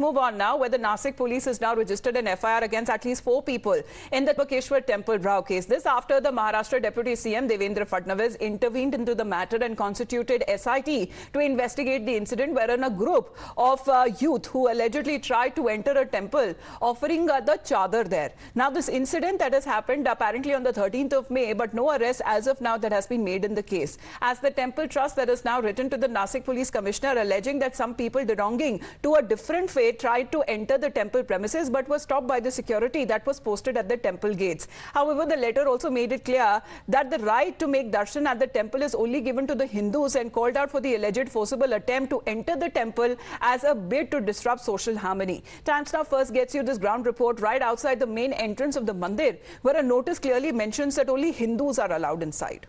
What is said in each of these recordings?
Move on now, where the Nasik police has now registered an FIR against at least 4 people in the Bakeshwar Temple Rao case. This after the Maharashtra Deputy CM Devendra Fadnavis intervened into the matter and constituted SIT to investigate the incident wherein a group of youth who allegedly tried to enter a temple offering the chadar there. Now this incident that has happened apparently on the 13th of May, but no arrest as of now that has been made in the case. As the temple trust that is now written to the Nasik police commissioner alleging that some people belonging to a different faith tried to enter the temple premises but was stopped by the security that was posted at the temple gates. However, the letter also made it clear that the right to make darshan at the temple is only given to the Hindus and called out for the alleged forcible attempt to enter the temple as a bid to disrupt social harmony. Times Now first gets you this ground report right outside the main entrance of the mandir, where a notice clearly mentions that only Hindus are allowed inside.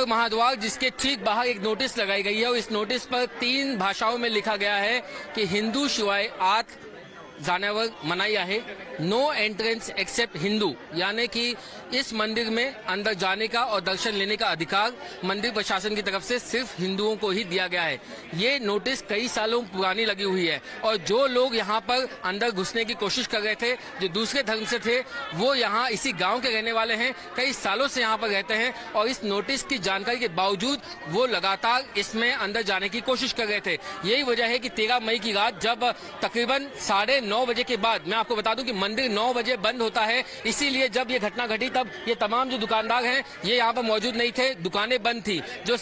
महाद्वार जिसके ठीक बाहर एक notice लगाई गई है और इस notice पर 3 भाषाओं में लिखा गया है कि हिंदू शिवाय आत जाण्यावर मनाई आहे, नो एंट्रेंस एक्सेप्ट हिंदू, यानी कि इस मंदिर में अंदर जाने का और दर्शन लेने का अधिकार मंदिर प्रशासन की तरफ से सिर्फ हिंदुओं को ही दिया गया है। ये नोटिस कई सालों पुरानी लगी हुई है और जो लोग यहाँ पर अंदर घुसने की कोशिश कर रहे थे, जो दूसरे धर्म से थे, वो यहाँ इसी गांव के रहने वाले हैं, कई सालों से यहाँ पर रहते हैं और इस नोटिस की जानकारी के बावजूद वो लगातार इसमें अंदर जाने की कोशिश कर रहे थे। यही वजह है कि 13 मई की रात जब तकरीबन 9:30 बजे के बाद, मैं आपको बता दूं कि मंदिर 9 बजे बंद होता है, इसीलिए जब ये घटना घटी तब ये तमाम जो दुकानदार हैं ये यहाँ पर मौजूद नहीं थे, दुकानें बंद थी। जो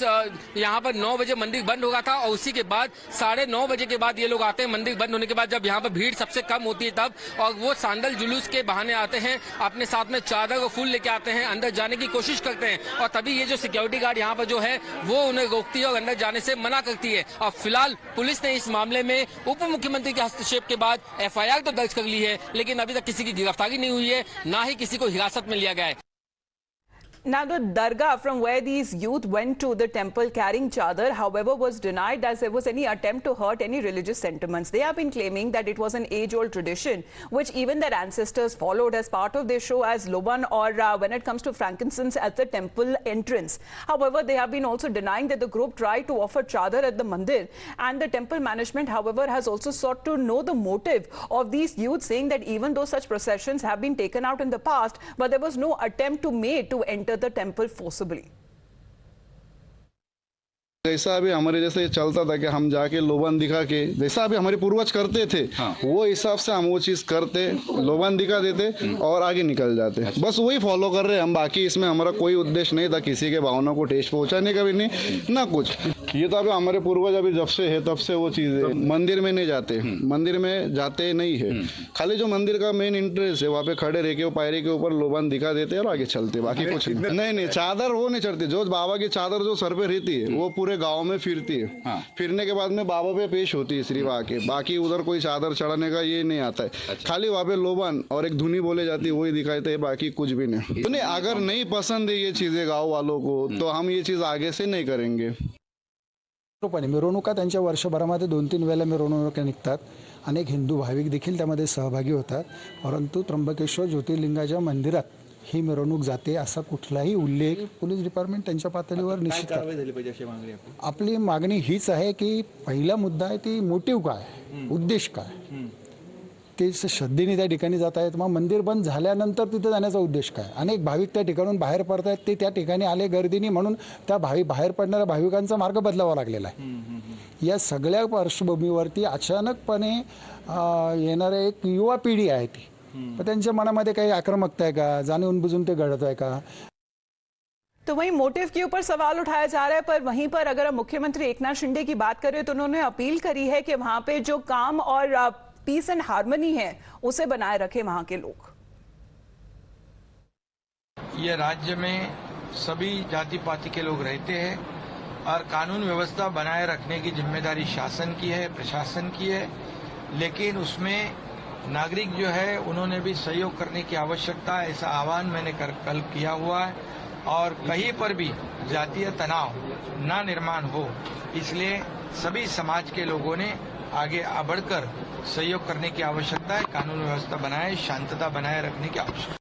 यहाँ पर 9 बजे मंदिर बंद हो गया था और उसी के बाद 9:30 बजे के बाद ये लोग आते हैं, मंदिर बंद होने के बाद जब यहाँ पर भीड़ सबसे कम होती है तब, और वो सांडल जुलूस के बहाने आते हैं, अपने साथ में चादर और फूल लेके आते हैं, अंदर जाने की कोशिश करते हैं और तभी ये जो सिक्योरिटी गार्ड यहाँ पर जो है वो उन्हें रोकती है और अंदर जाने से मना करती है। और फिलहाल पुलिस ने इस मामले में उप मुख्यमंत्री के हस्तक्षेप के बाद FIR तो दर्ज कर ली है, लेकिन अभी तक किसी की गिरफ्तारी नहीं हुई है, ना ही किसी को हिरासत में लिया गया है। Now, the dargah from where these youth went to the temple carrying chadar, however, was denied as there was any attempt to hurt any religious sentiments. They have been claiming that it was an age-old tradition, which even their ancestors followed as part of their show as Loban or when it comes to frankincense at the temple entrance. However, they have been also denying that the group tried to offer chadar at the mandir. And the temple management, however, has also sought to know the motive of these youth, saying that even though such processions have been taken out in the past, but there was no attempt made to enter the temple forcibly. जैसा अभी हमारे जैसे चलता था कि हम जाके लोबान दिखा के, जैसा अभी हमारे पूर्वज करते थे, हाँ। वो हिसाब से हम वो चीज़ करते, लोबान दिखा देते और आगे निकल जाते। बस वही फॉलो कर रहे हैं हम, बाकी इसमें हमारा कोई उद्देश्य नहीं था किसी के भावना को ठेस पहुंचाने का भी नहीं ना कुछ। ये तो अभी हमारे पूर्वज अभी जब से है तब से वो चीज़ है, मंदिर में नहीं जाते, मंदिर में जाते नहीं है, खाली जो मंदिर का मेन इंटरेस्ट है वहाँ पे खड़े रह के वो पायरी के ऊपर लोबान दिखा देते और आगे चलते, बाकी कुछ नहीं। चादर वो नहीं चढ़ती, जो बाबा की चादर जो सर पे रहती है वो पूरे गांव में फिरती है, हाँ। फिरने के बाद में बाबा पे पेश होती है सिर्फ आके, बाकी उधर कोई चादर चढ़ाने का ये नहीं आता है। अच्छा। खाली वहाँ पे लोबान और एक धुनी बोले जाती है वही दिखाई देते, बाकी कुछ भी नहीं। तो अगर नहीं पसंद है ये चीजें गाँव वालों को तो हम ये चीज आगे से नहीं करेंगे। मिरवणुका त्यांच्या वर्षभरामध्ये 2-3 वेळेला मिरवणुका निघतात, अनेक हिंदू भाविक देखील त्यामध्ये सहभागी होतात, परंतु त्र्यंबकेश्वर ज्योतिर्लिंगाच्या मंदिरात ही मिरवणूक जाते असा कुठलाही उल्लेख पोलीस डिपार्टमेंट त्यांच्या पातळीवर निश्चित आपली मागणी हीच आहे की पहिला मुद्दा आहे ती मोटिव्ह काय, उद्देश काय, ते श्रद्धेने त्या ठिकाणी जात आहेत, मग मंदिर बंद झाल्यानंतर तिथे जाण्याचा उद्देश काय। अनेक भाविक त्या ठिकाणून बाहेर पडतात, ते त्या ठिकाणी आले गर्दीने म्हणून त्या बाहेर पडणाऱ्या भाविकांचा मार्ग बदलावा लागलेला आहे। या सगळ्या पार्श्वभूमीवरती अचानकपणे येणारे एक युवा पिढी आहे ती, पण त्यांच्या मनामध्ये काही आक्रमकता आहे का, जाणून बुजून ते घडत आहे का। तो वहीं मोटिव के ऊपर सवाल उठाया जा रहा है, पर वहीं पर अगर हम मुख्यमंत्री एकनाथ शिंदे की बात करें तो उन्होंने अपील करी है कि वहां पे जो काम और पीस एंड हार्मनी है उसे बनाए रखे वहां के लोग। ये राज्य में सभी जाति पाति के लोग रहते हैं और कानून व्यवस्था बनाए रखने की जिम्मेदारी शासन की है, प्रशासन की है, लेकिन उसमें नागरिक जो है उन्होंने भी सहयोग करने की आवश्यकता है, ऐसा आह्वान मैंने कल किया हुआ है। और कहीं पर भी जातीय तनाव न निर्माण हो, इसलिए सभी समाज के लोगों ने आगे बढ़कर सहयोग करने की आवश्यकता है, कानून व्यवस्था बनाए, शांतता बनाए रखने की आवश्यकता है।